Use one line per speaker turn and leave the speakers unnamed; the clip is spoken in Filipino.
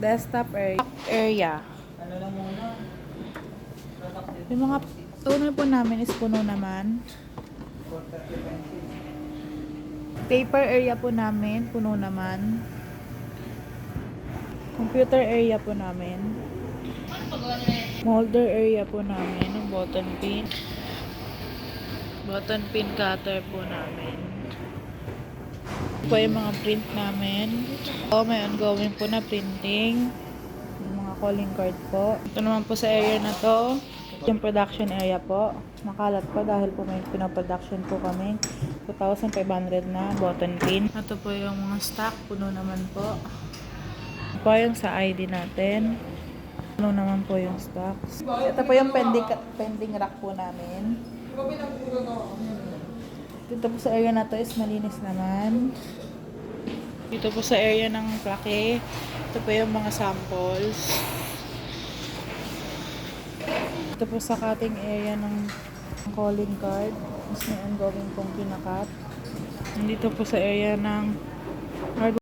Desktop area.
Ano lang muna?
Yung mga toner po namin is puno naman. Paper area po namin, puno naman. Computer area po namin. Molder area po namin, ng button pin. Button pin cutter po namin. Po yung mga print namin. May ongoing po na printing. Yung mga calling card po. Ito naman po sa area na to. Yung production area po. Makalat po dahil po may pinaproduction po kami. 2,500 na button pin. Ito po yung mga stock. Puno naman po. Ito po yung sa ID natin. Puno naman po yung stocks. Ito po yung pending rack po namin. Dito po sa area na to is malinis naman. Dito po sa area ng plaque, ito po yung mga samples. Ito po sa cutting area ng calling card. Mas may ongoing pong pinakat. Dito po sa area ng